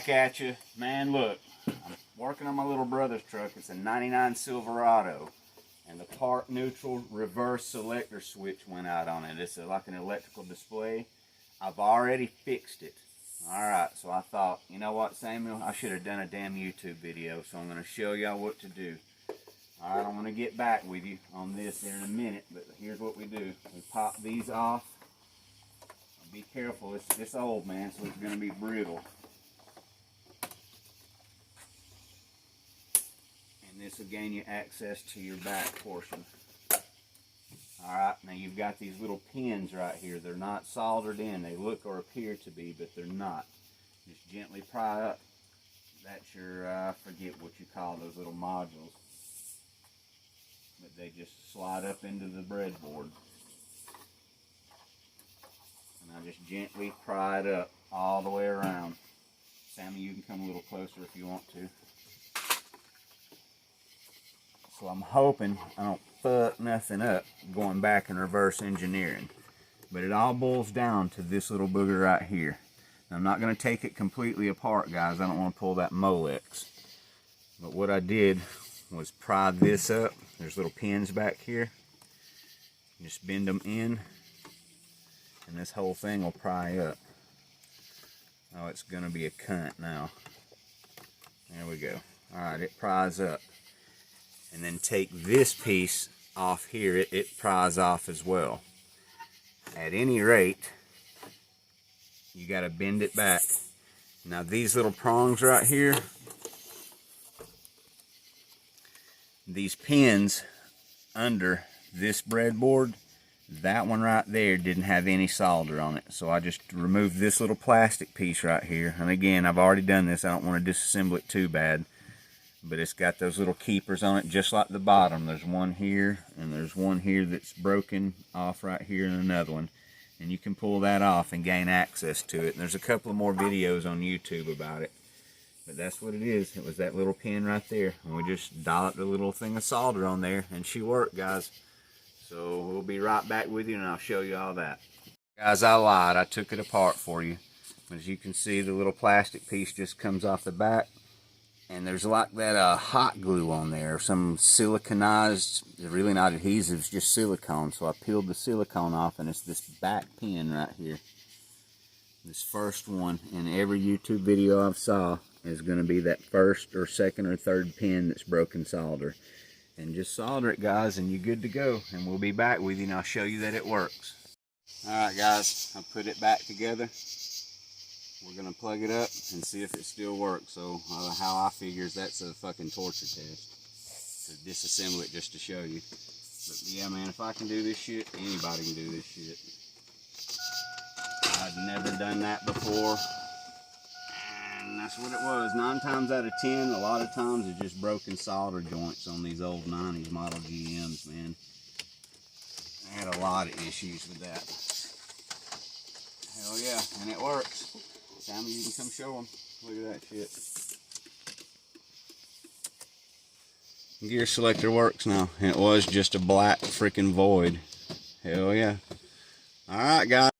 back at you. Man, look, I'm working on my little brother's truck. It's a 99 Silverado, and the park neutral reverse selector switch went out on it. It's like an electrical display. I've already fixed it. Alright, so I thought, you know what, Samuel, I should have done a damn YouTube video, so I'm going to show y'all what to do. Alright, I'm going to get back with you on this here in a minute, but here's what we do. We pop these off. Be careful, it's old, man, so it's going to be brittle. And this will gain you access to your back portion. Alright, now you've got these little pins right here. They're not soldered in. They look or appear to be, but they're not. Just gently pry up. That's your, I forget what you call those little modules. But they just slide up into the breadboard. And I just gently pry it up all the way around. Sammy, you can come a little closer if you want to. So I'm hoping I don't fuck nothing up going back and reverse engineering. But it all boils down to this little booger right here. Now, I'm not going to take it completely apart, guys. I don't want to pull that Molex. But what I did was pry this up. There's little pins back here. Just bend them in. And this whole thing will pry up. Oh, it's going to be a cunt now. There we go. Alright, it pries up. And then take this piece off here, it pries off as well. At any rate, you got to bend it back. Now these little prongs right here, these pins under this breadboard, that one right there didn't have any solder on it. So I just removed this little plastic piece right here. And again, I've already done this. I don't want to disassemble it too bad. But it's got those little keepers on it, just like the bottom. There's one here, and there's one here that's broken off right here, and another one. And you can pull that off and gain access to it. And there's a couple of more videos on YouTube about it. But that's what it is. It was that little pin right there. And we just dolloped a little thing of solder on there, and she worked, guys. So we'll be right back with you, and I'll show you all that. Guys, I lied. I took it apart for you. As you can see, the little plastic piece just comes off the back. And there's like that hot glue on there, some siliconized, really not adhesive, it's just silicone. So I peeled the silicone off, and it's this back pin right here. This first one in every YouTube video I've saw is going to be that first or second or third pin that's broken solder. And just solder it, guys, and you're good to go. And we'll be back with you, and I'll show you that it works. Alright, guys, I put it back together. We're going to plug it up and see if it still works. So how I figure is that's a fucking torture test. To disassemble it just to show you. But yeah, man, if I can do this shit, anybody can do this shit. I've never done that before. And that's what it was. 9 times out of 10, a lot of times it's just broken solder joints on these old 90s model GMs, man. I had a lot of issues with that. Hell yeah, and it works. Sammy, you can come show them. Look at that shit. Gear selector works now. And it was just a black freaking void. Hell yeah. Alright, guys.